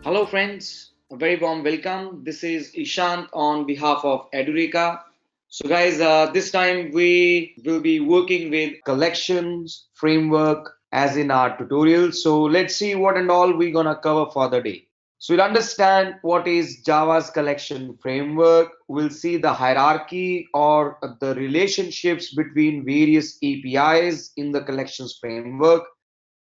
Hello friends, a very warm welcome. This is Ishant on behalf of Edureka. So guys, this time we will be working with collections framework as in our tutorial. So let's see what and all we're gonna cover for the day. So we'll understand what is Java's collection framework. We'll see the hierarchy or the relationships between various APIs in the collections framework.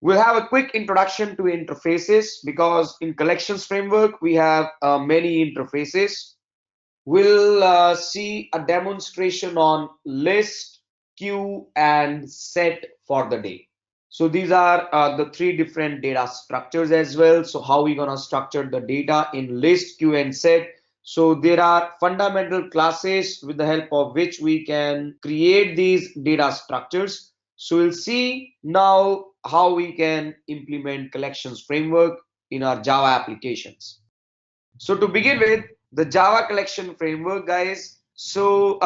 We'll have a quick introduction to interfaces because in collections framework we have many interfaces. We'll see a demonstration on list, queue, and set for the day. So these are the three different data structures as well. So how we gonna structure the data in list, queue, and set. So there are fundamental classes with the help of which we can create these data structures. So we'll see now how we can implement collections framework in our Java applications. So to begin with, the Java collection framework, guys. So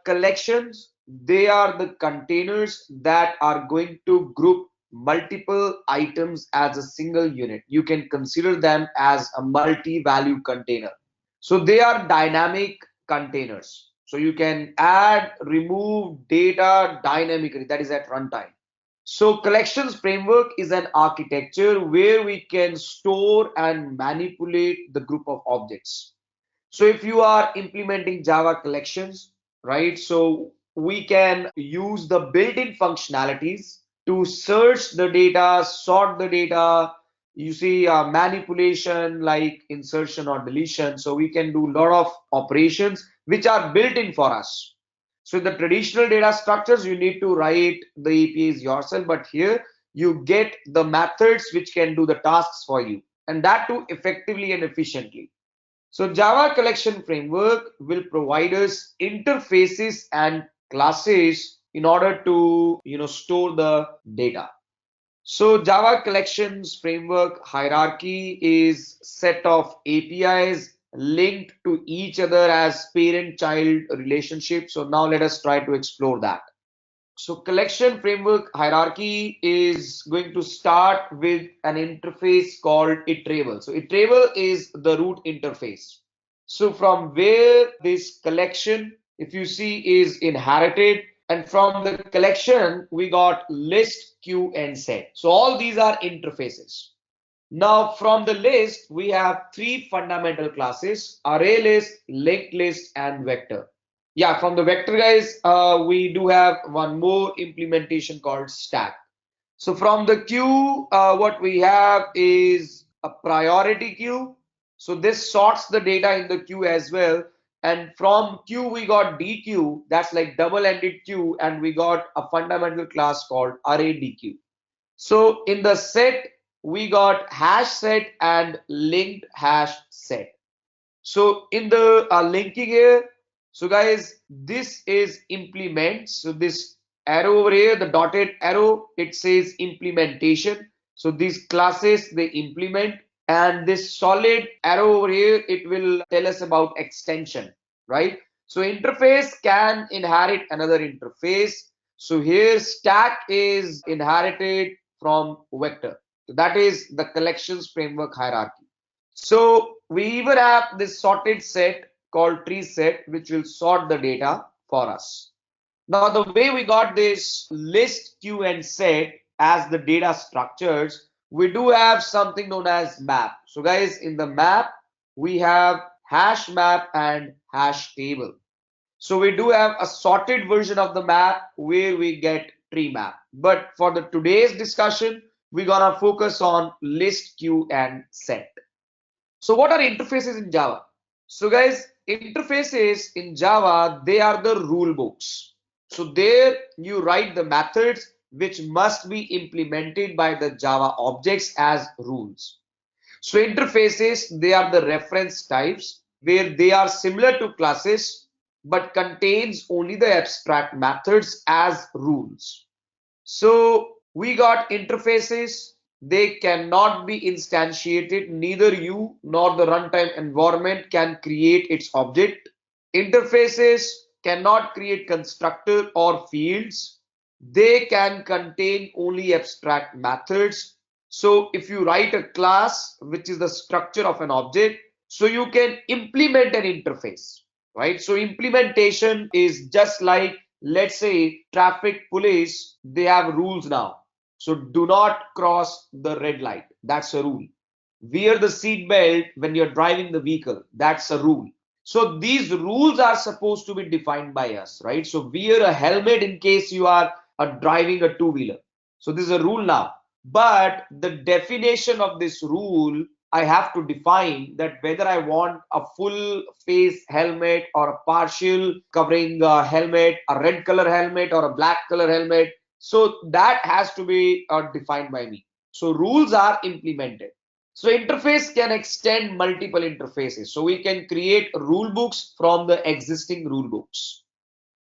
collections, they are the containers that are going to group multiple items as a single unit. You can consider them as a multi-value container. So they are dynamic containers. So you can add, remove data dynamically, that is at runtime. So collections framework is an architecture where we can store and manipulate the group of objects. So if you are implementing Java collections, right? So we can use the built-in functionalities to search the data, sort the data. You see manipulation like insertion or deletion. So we can do a lot of operations which are built in for us. So in the traditional data structures, you need to write the APIs yourself, but here you get the methods which can do the tasks for you, and that too effectively and efficiently. So Java collection framework will provide us interfaces and classes in order to store the data. So Java collections framework hierarchy is set of APIs linked to each other as parent-child relationship. So now let us try to explore that. So collection framework hierarchy is going to start with an interface called iterable. So iterable is the root interface. So from where this collection, if you see, is inherited, and from the collection we got list, queue, and set. So all these are interfaces. Now from the list we have three fundamental classes: array list, linked list, and vector. Yeah, from the vector, guys, we do have one more implementation called stack. So from the queue, what we have is a priority queue. So this sorts the data in the queue as well. And from queue, we got DQ, that's like double-ended queue, and we got a fundamental class called array DQ. So in the set, we got hash set and linked hash set. So in the linking here, so guys, this is implement. So this arrow over here, the dotted arrow, it says implementation. So these classes they implement, and this solid arrow over here, it will tell us about extension, right? So interface can inherit another interface. So here stack is inherited from vector. So that is the collections framework hierarchy. So we even have this sorted set called tree set, which will sort the data for us. Now, the way we got this list, queue, and set as the data structures, we do have something known as map. So guys, in the map, we have hash map and hash table. So we do have a sorted version of the map where we get tree map. But for the today's discussion, we're gonna focus on list, queue, and set. So what are interfaces in Java? So guys, interfaces in Java, they are the rule books. So there you write the methods which must be implemented by the Java objects as rules. So interfaces, they are the reference types where they are similar to classes but contains only the abstract methods as rules. So we got interfaces. They cannot be instantiated. Neither you nor the runtime environment can create its object. Interfaces cannot create constructor or fields. They can contain only abstract methods. So if you write a class, which is the structure of an object, so you can implement an interface, right? So implementation is just like, let's say, traffic police, they have rules now. So do not cross the red light. That's a rule. Wear the seat belt when you're driving the vehicle. That's a rule. So these rules are supposed to be defined by us, right? So wear a helmet in case you are driving a two-wheeler. So this is a rule now. But the definition of this rule, I have to define that whether I want a full face helmet or a partial covering helmet, a red color helmet or a black color helmet. So that has to be defined by me. So rules are implemented. So interface can extend multiple interfaces. So we can create rule books from the existing rule books.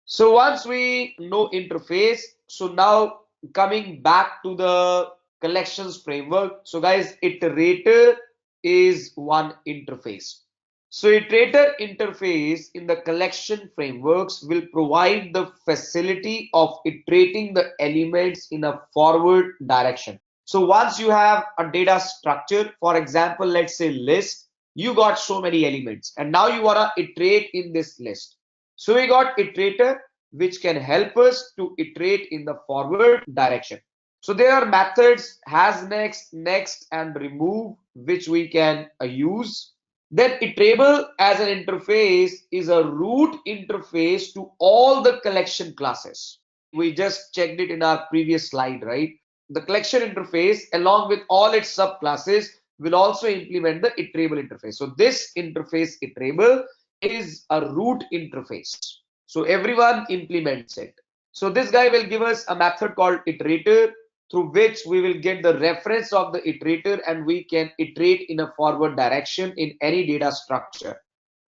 So once we know interface, so now coming back to the collections framework. So guys, iterator is one interface. So iterator interface in the collection frameworks will provide the facility of iterating the elements in a forward direction. So once you have a data structure, for example, let's say list, you got so many elements and now you want to iterate in this list. So we got iterator, which can help us to iterate in the forward direction. So there are methods has next, next, and remove, which we can use. Then iterable as an interface is a root interface to all the collection classes. We just checked it in our previous slide, right? The collection interface along with all its subclasses will also implement the iterable interface. So this interface iterable is a root interface. So everyone implements it. So this guy will give us a method called iterator, through which we will get the reference of the iterator and we can iterate in a forward direction in any data structure.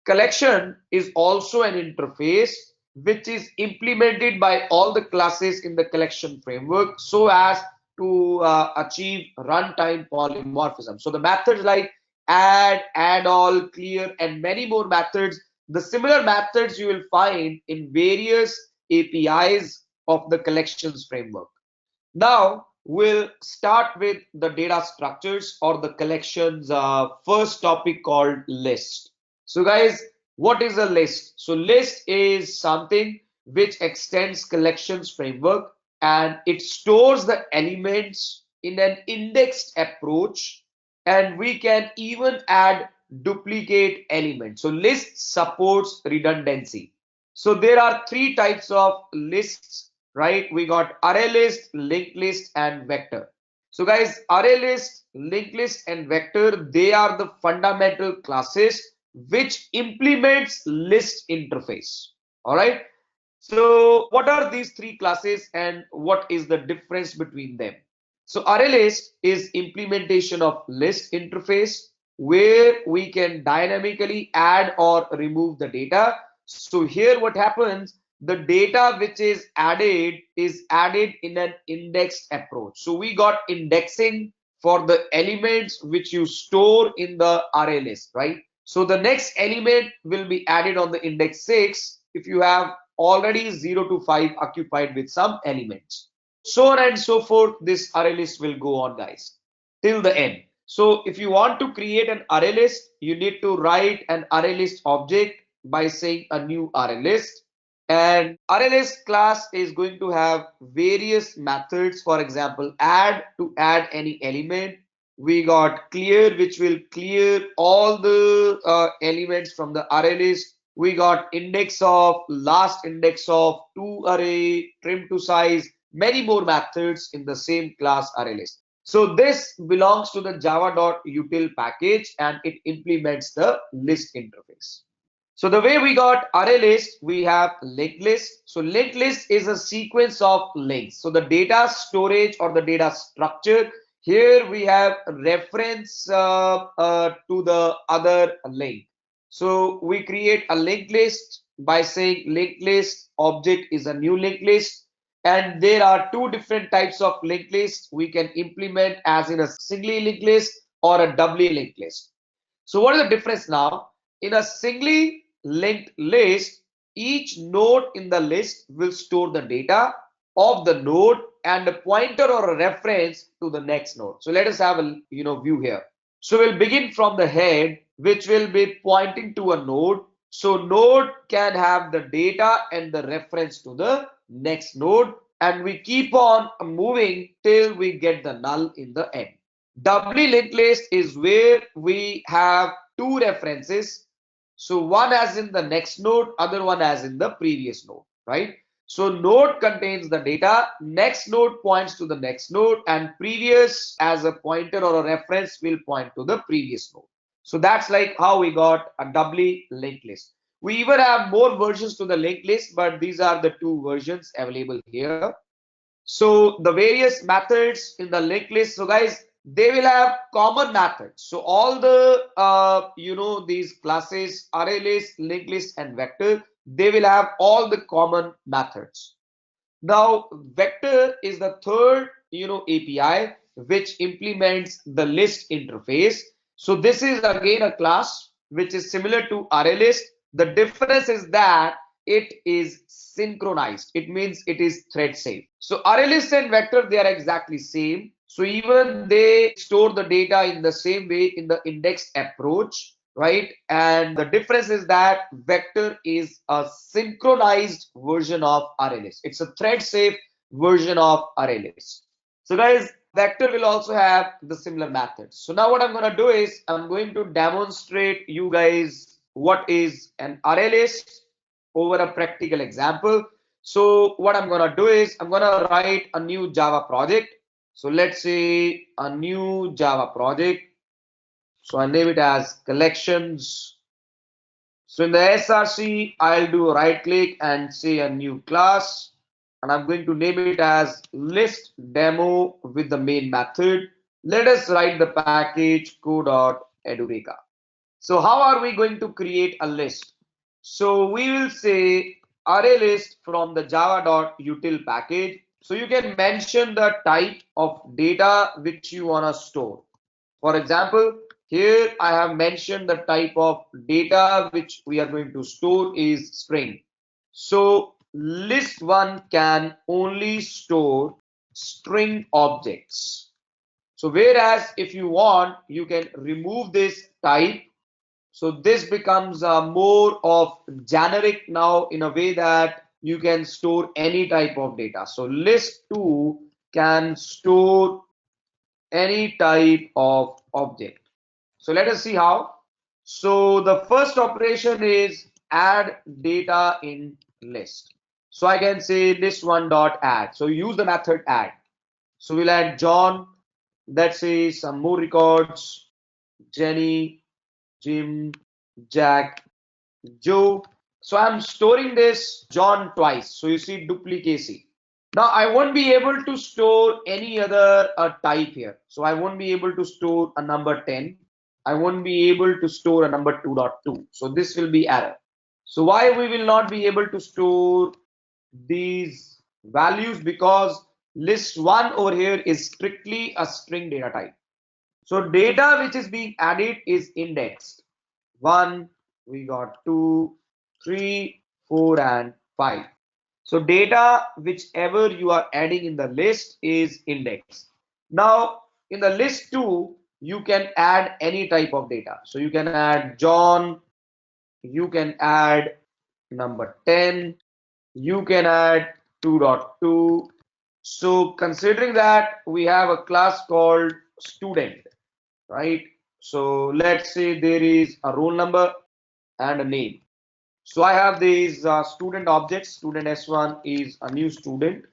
Collection is also an interface which is implemented by all the classes in the collection framework so as to achieve runtime polymorphism. So the methods like add all, clear, and many more methods, the similar methods you will find in various APIs of the collections framework. Now we'll start with the data structures or the collections first topic called list. So guys, what is a list? So list is something which extends collections framework and it stores the elements in an indexed approach, and we can even add duplicate elements. So list supports redundancy. So there are three types of lists, right? We got array list, linked list, and vector. So guys, array list, linked list, and vector, they are the fundamental classes which implements list interface. All right. So what are these three classes and what is the difference between them? So array list is implementation of list interface where we can dynamically add or remove the data. So here what happens, the data which is added in an indexed approach. So we got indexing for the elements which you store in the array list, right? So the next element will be added on the index 6 if you have already 0 to 5 occupied with some elements. So on and so forth, this array list will go on, guys, till the end. So if you want to create an array list, you need to write an array list object by saying a new array list. And array list class is going to have various methods. For example, add to add any element. We got clear, which will clear all the elements from the array list. We got index of, last index of, to array, trim to size, many more methods in the same class array list. So this belongs to the java.util package and it implements the list interface. So the way we got array list, we have linked list. So linked list is a sequence of links. So the data storage or the data structure, here we have reference to the other link. So we create a linked list by saying linked list object is a new linked list. And there are two different types of linked lists we can implement, as in a singly linked list or a doubly linked list. So what is the difference now? In a singly linked list, each node in the list will store the data of the node and a pointer or a reference to the next node. So let us have a view here. So we'll begin from the head, which will be pointing to a node. So node can have the data and the reference to the next node, and we keep on moving till we get the null in the end. Doubly linked list is where we have two references. So one as in the next node, other one as in the previous node, right? So node contains the data, next node points to the next node, and previous as a pointer or a reference will point to the previous node. So that's like how we got a doubly linked list. We even have more versions to the linked list, but these are the two versions available here. So the various methods in the linked list, so guys, they will have common methods. So all the these classes, array list, linked list, and vector, they will have all the common methods. Now vector is the third API which implements the list interface. So this is again a class which is similar to array list. The difference is that it is synchronized. It means it is thread safe. So array list and vector, they are exactly same. So even they store the data in the same way in the indexed approach, right? And the difference is that vector is a synchronized version of array list. It's a thread safe version of array list. So guys, vector will also have the similar methods. So now what I'm going to do is I'm going to demonstrate you guys what is an array list over a practical example. So what I'm going to do is I'm going to write a new Java project. So let's say a new Java project. So I name it as collections. So in the SRC, I'll do a right click and say a new class. And I'm going to name it as list demo with the main method. Let us write the package co.edureka. So how are we going to create a list? So we will say array list from the java.util package. So you can mention the type of data which you want to store. For example, here I have mentioned the type of data which we are going to store is string. So list one can only store string objects. So whereas if you want, you can remove this type. So this becomes more of generic now in a way that you can store any type of data. So list 2 can store any type of object. So let us see how. So the first operation is add data in list. So I can say list1 dot add. So use the method add. So we'll add John. Let's say some more records. Jenny, Jim, Jack, Joe. So I'm storing this John twice. So you see duplicacy. Now I won't be able to store any other type here. So I won't be able to store a number 10. I won't be able to store a number 2.2. So this will be error. So why we will not be able to store these values? Because list 1 over here is strictly a string data type. So data which is being added is indexed. 1, we got 2, 3, 4, and 5. So data whichever you are adding in the list is indexed. Now in the list 2, you can add any type of data. So you can add John, you can add number 10, you can add 2.2. So considering that we have a class called student, right? So let's say there is a roll number and a name. So I have these student objects. Student S1 is a new student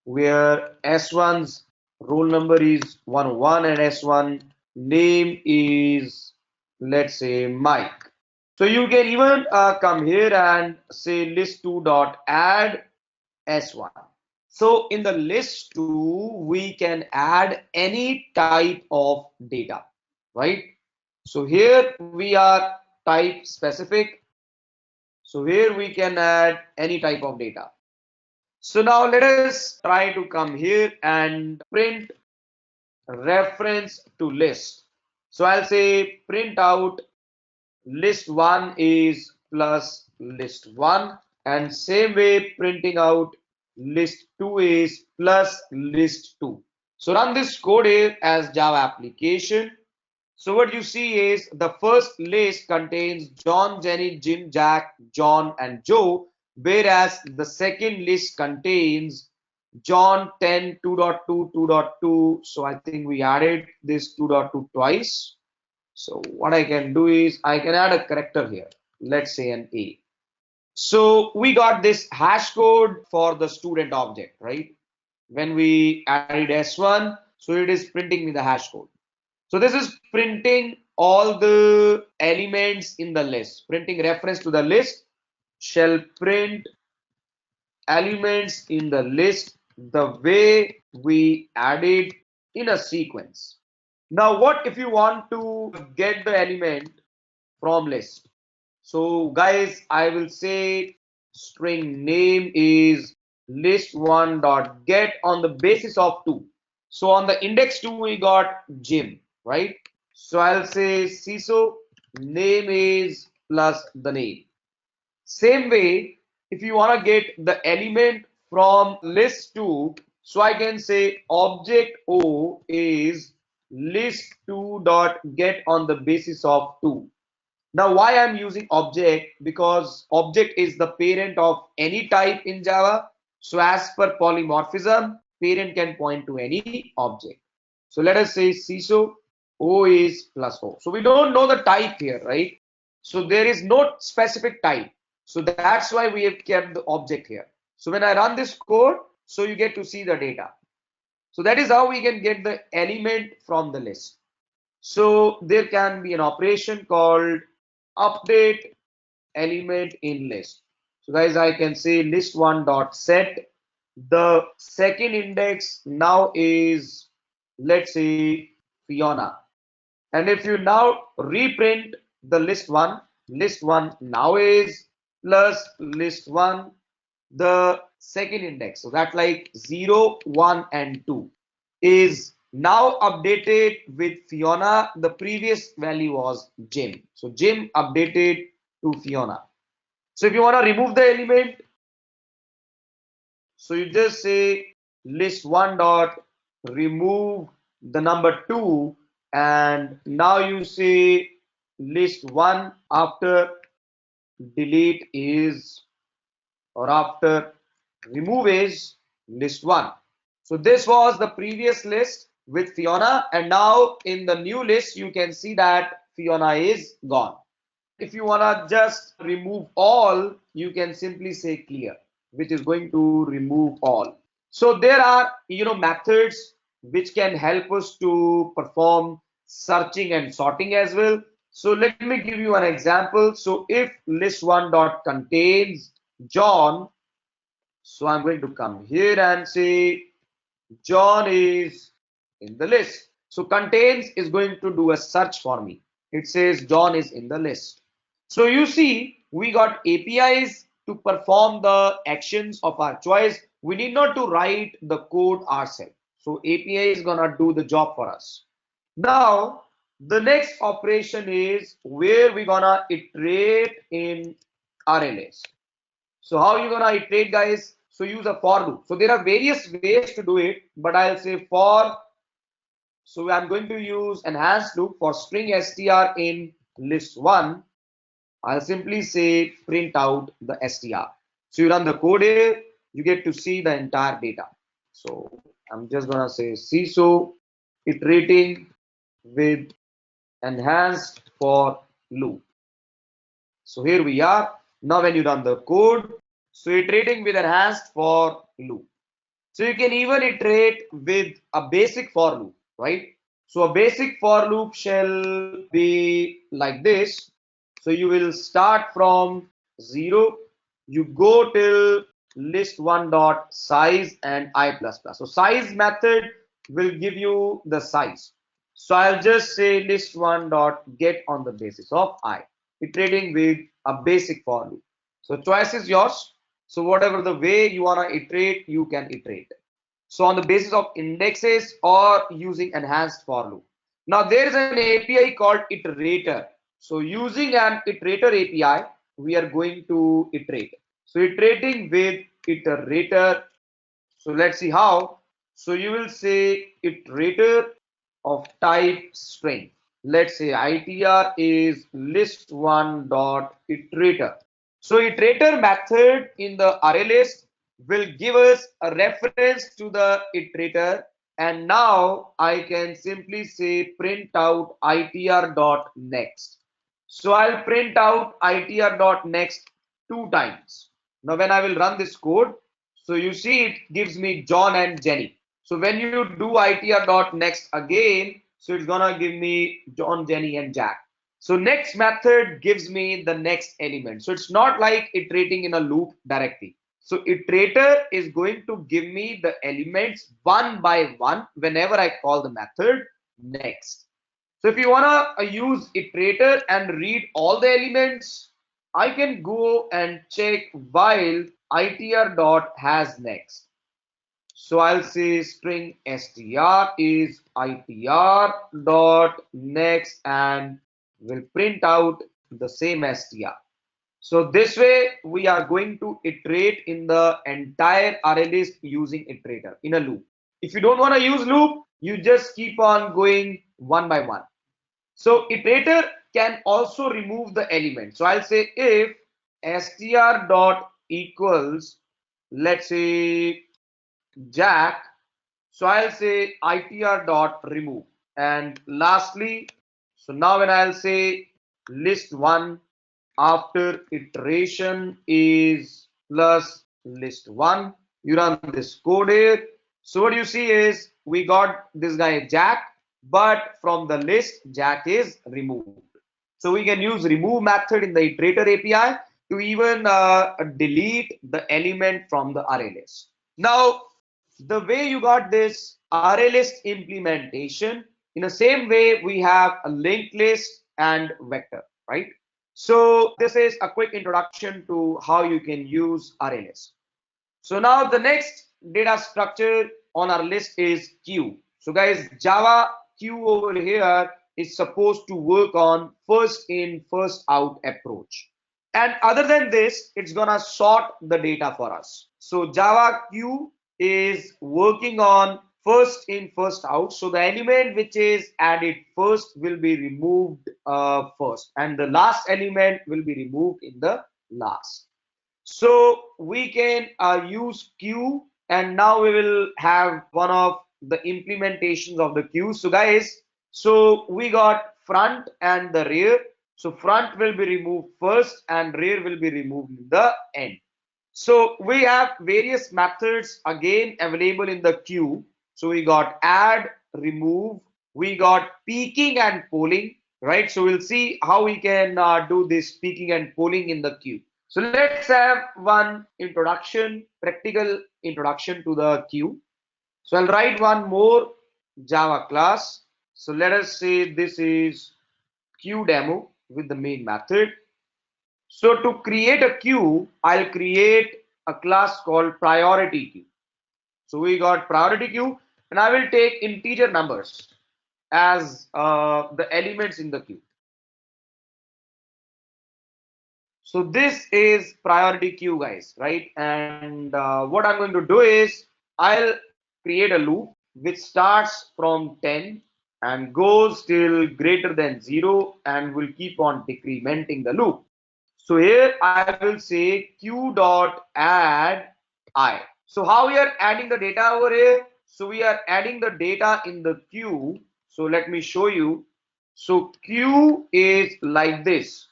where S1's roll number is 101 and S1 name is, let's say, Mike. So you can even come here and say list2 dot add S1. So in the list 2, we can add any type of data, right? So here we are type specific. So here we can add any type of data. So now let us try to come here and print reference to list. So I'll say print out list 1 is plus list 1, and same way printing out list 2 is plus list 2. So run this code here as Java application. So what you see is the first list contains John, Jenny, Jim, Jack, John, and Joe, whereas the second list contains John 10, 2.2, 2.2. So I think we added this 2.2 twice. So what I can do is I can add a character here. Let's say an A. So we got this hash code for the student object, right? When we added S1, so it is printing me the hash code. So this is printing all the elements in the list, printing reference to the list, shall print elements in the list the way we added in a sequence. Now what if you want to get the element from list? So guys, I will say string name is list1 dot get on the basis of 2. So on the index 2 we got Jim, right? So I'll say CISO name is plus the name. Same way, if you want to get the element from list 2, so I can say object O is list2 dot get on the basis of 2. Now, why I'm using object? Because object is the parent of any type in Java. So as per polymorphism, parent can point to any object. So let us say CISO O is plus O. So we don't know the type here, right? So there is no specific type. So that's why we have kept the object here. So when I run this code, so you get to see the data. So that is how we can get the element from the list. So there can be an operation called update element in list. So guys, I can say list1 dot set. The second index now is, let's say, Fiona. And if you now reprint the list1 now is plus list1, the second index. So that like 0, 1, and 2 is now updated with Fiona. The previous value was Jim. So Jim updated to Fiona. So if you want to remove the element, so you just say list1 dot remove the number 2, and now you say list1 after delete is, or after remove is list1. So this was the previous list with Fiona, and now in the new list you can see that Fiona is gone. If you wanna just remove all, you can simply say clear, which is going to remove all. So there are methods which can help us to perform searching and sorting as well. So let me give you an example. So if list1 dot contains John, so I'm going to come here and say John is in the list. So contains is going to do a search for me. It says John is in the list. So you see, we got APIs to perform the actions of our choice. We need not to write the code ourselves. So API is gonna do the job for us. Now, the next operation is where we're gonna iterate in array list. So how you gonna iterate, guys? So use a for loop. So there are various ways to do it, but I'll say for. So I'm going to use enhanced loop for string str in list1. I'll simply say print out the str. So you run the code here, you get to see the entire data. So I'm just gonna say CISO iterating with enhanced for loop. So here we are. Now when you run the code, so iterating with enhanced for loop. So you can even iterate with a basic for loop, right? So a basic for loop shall be like this. So you will start from 0, you go till list1 dot size and I plus plus. So size method will give you the size. So I'll just say list1 dot get on the basis of I, iterating with a basic for loop. So choice is yours. So whatever the way you wanna iterate, you can iterate. So on the basis of indexes or using enhanced for loop. Now there is an API called iterator. So using an iterator API, we are going to iterate. So iterating with iterator So let's see how. So you will say iterator of type string. Let's say itr is list1 dot iterator. So iterator method in the array list will give us a reference to the iterator, and now I can simply say print out itr dot next. So I'll print out itr dot next two times. Now when I will run this code, so you see it gives me John and Jenny. So when you do itr dot next again, so it's gonna give me John, Jenny, and Jack. So next method gives me the next element. So it's not like iterating in a loop directly. So iterator is going to give me the elements one by one whenever I call the method next. So if you wanna use iterator and read all the elements, I can go and check while itr dot has next. So I'll say string str is itr dot next and will print out the same str. So this way we are going to iterate in the entire array list using iterator in a loop. If you don't want to use loop, you just keep on going one by one. So iterator can also remove the element. So I'll say if str dot equals, let's say Jack, so I'll say itr dot remove. And lastly, so now when I'll say list one after iteration is plus list one, you run this code here. So what you see is we got this guy Jack, but from the list Jack is removed. So we can use remove method in the iterator API to even delete the element from the array list. Now the way you got this array list implementation, in the same way we have a linked list and vector, right? So this is a quick introduction to how you can use array list. So now the next data structure on our list is queue. So guys, Java queue over here is supposed to work on first in first out approach. And other than this, it's gonna sort the data for us. So Java queue is working on first in first out. So the element which is added first will be removed first, and the last element will be removed in the last. So we can use queue, and now we will have one of the implementations of the queue. So guys, so we got front and the rear. So front will be removed first and rear will be removed in the end. So we have various methods again available in the queue. So we got add, remove, we got peeking and polling, right? So we'll see how we can do this peeking and polling in the queue. So let's have one introduction, practical introduction to the queue. So I'll write one more Java class. So let us say this is queue demo with the main method. So to create a queue, I'll create a class called priority queue. So we got priority queue, and I will take integer numbers as the elements in the queue. So this is priority queue, guys, right? And what I'm going to do is I'll create a loop which starts from 10 and goes till greater than 0 and will keep on decrementing the loop. So here I will say q dot add I. So how we are adding the data over here? So we are adding the data in the queue. So let me show you. So queue is like this: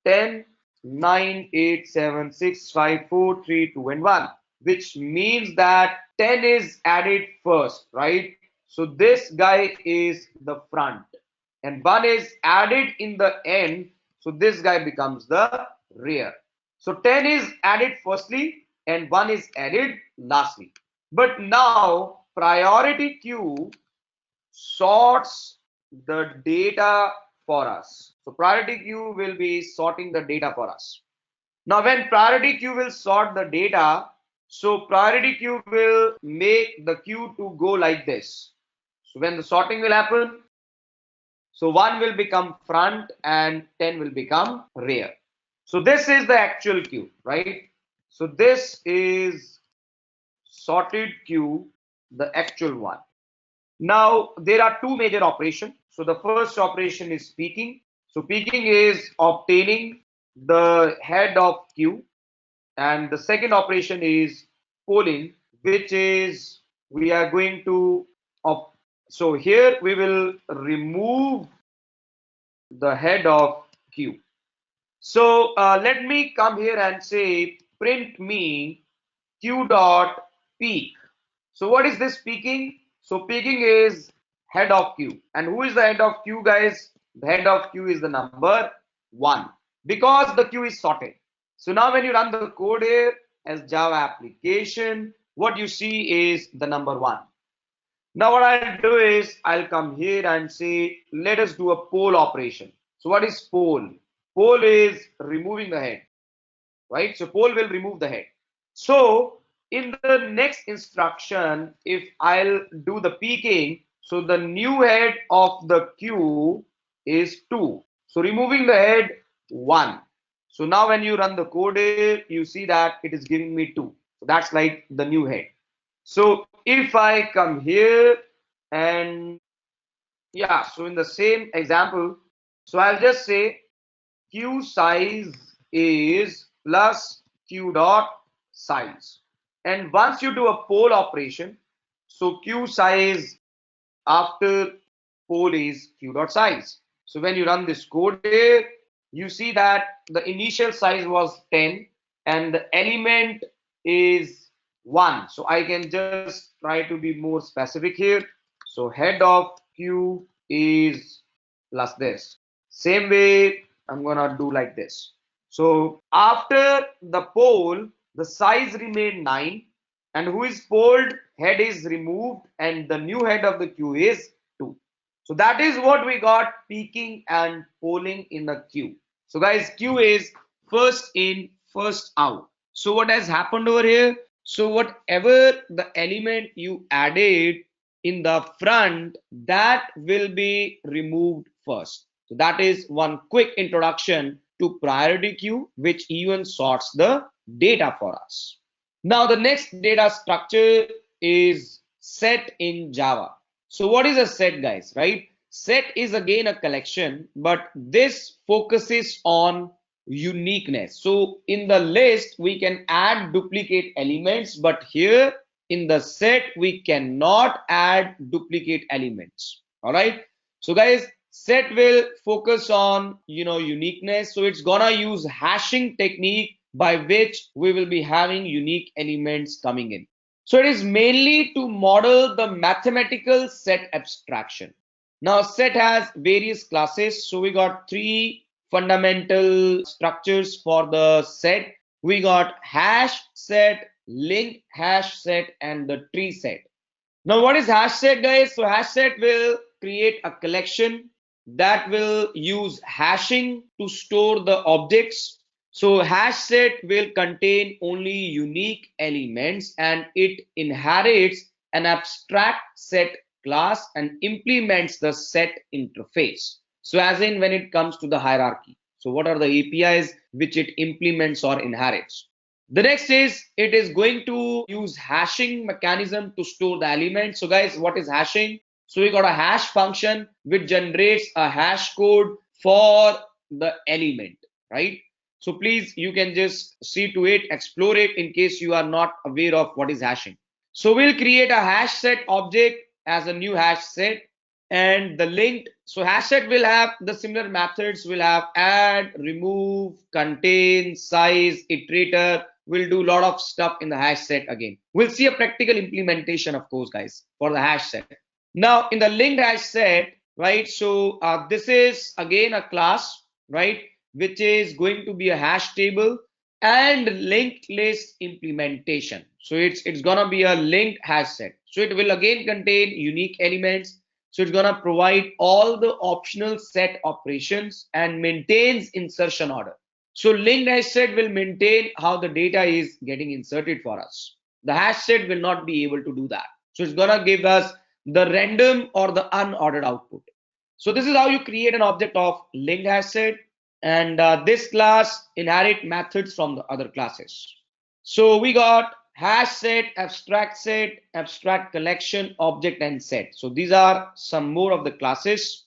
10, 9, 8, 7, 6, 5, 4, 3, 2, and 1, which means that 10 is added first, right? So this guy is the front, and 1 is added in the end. So this guy becomes the rear. So 10 is added firstly and 1 is added lastly. But now priority queue sorts the data for us. So priority queue will be sorting the data for us. Now when priority queue will sort the data, so priority queue will make the queue to go like this. So when the sorting will happen, so 1 will become front and 10 will become rear. So this is the actual queue, right? So this is sorted queue, the actual one. Now there are two major operations. So the first operation is peaking. So peaking is obtaining the head of queue, and the second operation is polling, which is we are going to so here we will remove the head of queue. So let me come here and say print me q dot peak. So what is this peaking? So peaking is head of queue. And who is the head of queue, guys? The head of queue is the number 1 because the queue is sorted. So now when you run the code here as Java application, what you see is the number 1. Now what I'll do is I'll come here and say, let us do a poll operation. So what is poll? Poll is removing the head, right? So poll will remove the head. So in the next instruction, if I'll do the peaking, so the new head of the queue is 2. So removing the head 1. So now when you run the code here, you see that it is giving me 2. So that's like the new head. So if I come here and yeah, so in the same example, so I'll just say queue size is plus q dot size. And once you do a poll operation, so queue size after poll is q dot size. So when you run this code here, you see that the initial size was 10 and the element is 1. So I can just try to be more specific here. So head of queue is plus this. Same way I'm gonna do like this. So after the poll, the size remained 9, and who is polled? Head is removed, and the new head of the queue is 2. So that is what we got peaking and polling in the queue. So guys, queue is first in, first out. So what has happened over here? So whatever the element you added in the front, that will be removed first. So that is one quick introduction to priority queue, which even sorts the data for us. Now the next data structure is set in Java. So what is a set, guys, right? Set is again a collection, but this focuses on uniqueness. So in the list, we can add duplicate elements, but here in the set, we cannot add duplicate elements. All right. So guys, set will focus on, uniqueness. So it's gonna use hashing technique by which we will be having unique elements coming in. So it is mainly to model the mathematical set abstraction. Now set has various classes. So we got 3 fundamental structures for the set. We got hash set, linked hash set, and the tree set. Now what is hash set, guys? So hash set will create a collection that will use hashing to store the objects. So hash set will contain only unique elements, and it inherits an abstract set class and implements the set interface. So as in when it comes to the hierarchy. So what are the APIs which it implements or inherits? The next is it is going to use hashing mechanism to store the elements. So guys, what is hashing? So we got a hash function which generates a hash code for the element, right? So please, you can just see to it, explore it in case you are not aware of what is hashing. So we'll create a hash set object as a new hash set, and the linked. So hash set will have the similar methods. Will have add, remove, contain, size, iterator. We'll do a lot of stuff in the hash set again. We'll see a practical implementation, of course, guys, for the hash set. Now in the linked hash set, right? So this is again a class, right, which is going to be a hash table and linked list implementation. So it's gonna be a linked hash set. So it will again contain unique elements. So it's gonna provide all the optional set operations and maintains insertion order. So linked hash set will maintain how the data is getting inserted for us. The hash set will not be able to do that. So it's gonna give us the random or the unordered output. So this is how you create an object of linked hash set, and this class inherit methods from the other classes. So we got hash set, abstract collection, object, and set. So these are some more of the classes.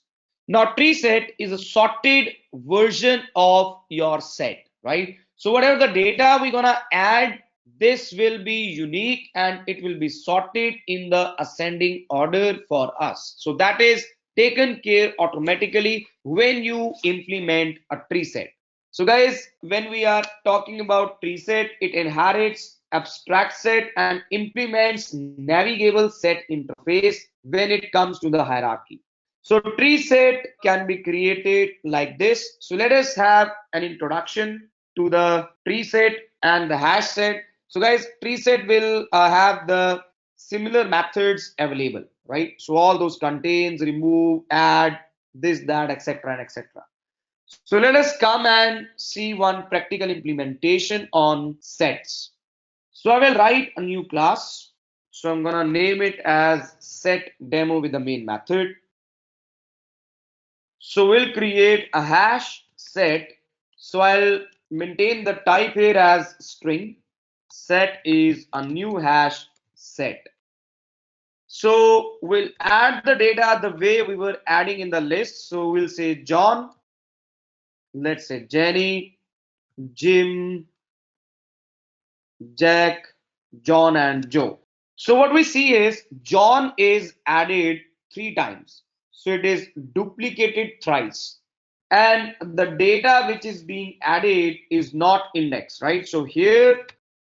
Now tree set is a sorted version of your set, right? So whatever the data we're gonna add, this will be unique and it will be sorted in the ascending order for us. So that is taken care automatically when you implement a tree set. So guys, when we are talking about tree set, it inherits abstract set and implements navigable set interface when it comes to the hierarchy. So tree set can be created like this. So let us have an introduction to the tree set and the hash set. So guys, tree set will have the similar methods available, right? So all those contains, remove, add, this, that, etc. and etc. So let us come and see one practical implementation on sets. So I will write a new class. So I'm gonna name it as set demo with the main method. So we'll create a hash set. So I'll maintain the type here as string. Set is a new hash set. So we'll add the data the way we were adding in the list. So we'll say John, let's say Jenny, Jim, Jack, John, and Joe. So what we see is John is added 3 times. So it is duplicated thrice. And the data which is being added is not indexed, right? So here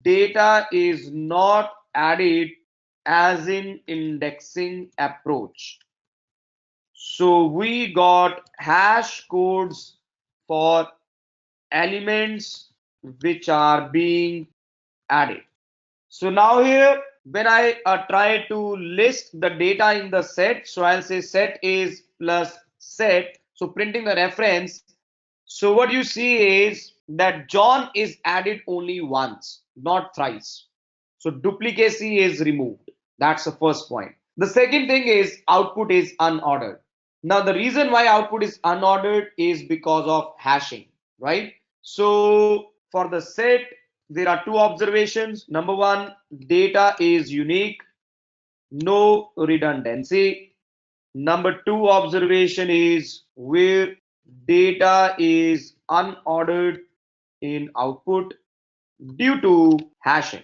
data is not added as in indexing approach. So we got hash codes for elements which are being added. So now here, when I try to list the data in the set, so I'll say set is plus set. So printing the reference. So what you see is that John is added only once, not thrice. So duplicacy is removed. That's the first point. The second thing is output is unordered. Now the reason why output is unordered is because of hashing, right? So for the set, there are 2 observations. Number one, data is unique, no redundancy. Number 2 observation is where data is unordered in output due to hashing.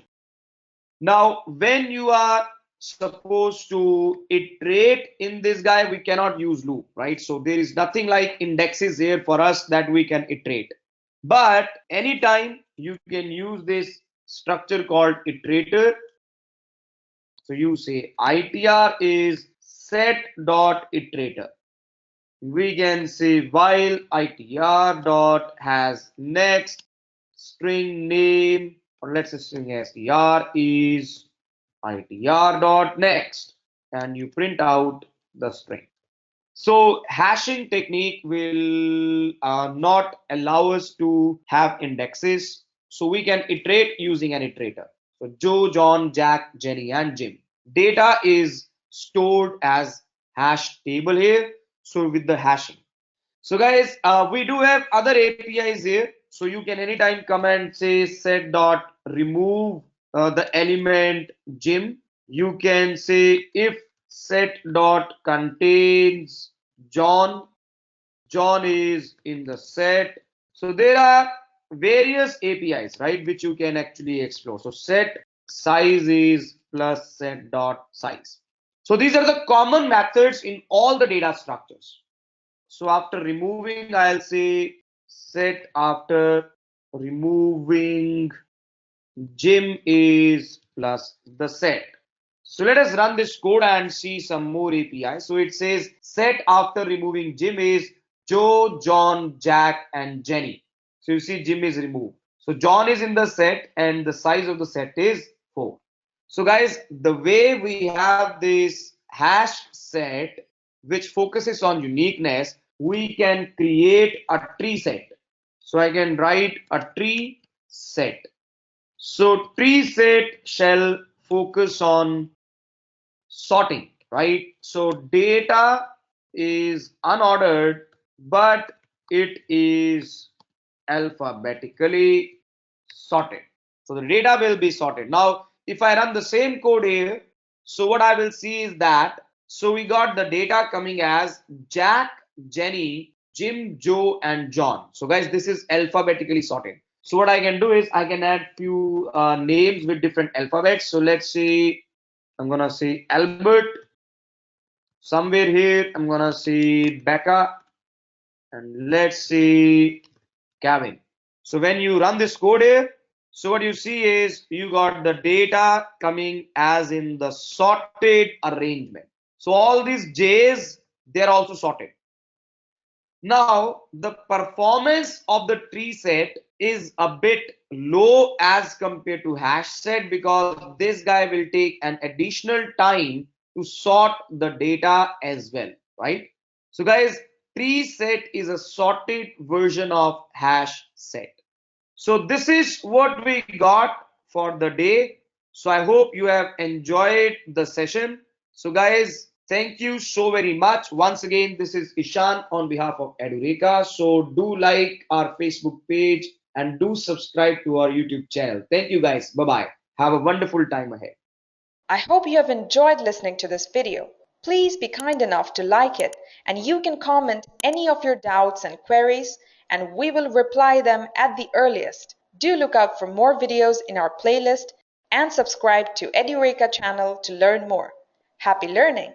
Now, when you are supposed to iterate in this guy, we cannot use loop, right? So there is nothing like indexes here for us that we can iterate. But anytime you can use this structure called iterator. So you say itr is set dot iterator. We can say while itr dot has next string name, or let's say string str is itr dot next, and you print out the string. So hashing technique will not allow us to have indexes. So we can iterate using an iterator. So Joe, John, Jack, Jenny, and Jim. Data is stored as hash table here. So with the hashing. So guys, we do have other APIs here. So you can anytime come and say set dot remove the element Jim. You can say if set dot contains John. John is in the set. So there are various APIs, right, which you can actually explore. So set size is plus set dot size. So these are the common methods in all the data structures. So after removing, I'll say set after removing Jim is plus the set. So let us run this code and see some more API. So it says set after removing Jim is Joe, John, Jack, and Jenny. So you see Jim is removed. So John is in the set and the size of the set is 4. So guys, the way we have this hash set which focuses on uniqueness, we can create a tree set. So I can write a tree set. So tree set shall focus on sorting, right? So data is unordered, but it is alphabetically sorted. So the data will be sorted. Now, if I run the same code here, so what I will see is that, so we got the data coming as Jack, Jenny, Jim, Joe, and John. So guys, this is alphabetically sorted. So what I can do is I can add few names with different alphabets. So let's say I'm gonna say Albert. Somewhere here I'm gonna say Becca, and let's see Kevin. So when you run this code here, so what you see is you got the data coming as in the sorted arrangement. So all these J's, they're also sorted. Now the performance of the tree set is a bit low as compared to hash set, because this guy will take an additional time to sort the data as well, right? So guys, tree set is a sorted version of hash set. So this is what we got for the day. So I hope you have enjoyed the session. So guys, thank you so very much. Once again, this is Ishan on behalf of Edureka. So do like our Facebook page and do subscribe to our YouTube channel. Thank you guys. Bye-bye. Have a wonderful time ahead. I hope you have enjoyed listening to this video. Please be kind enough to like it, and you can comment any of your doubts and queries, and we will reply them at the earliest. Do look out for more videos in our playlist and subscribe to Edureka channel to learn more. Happy learning!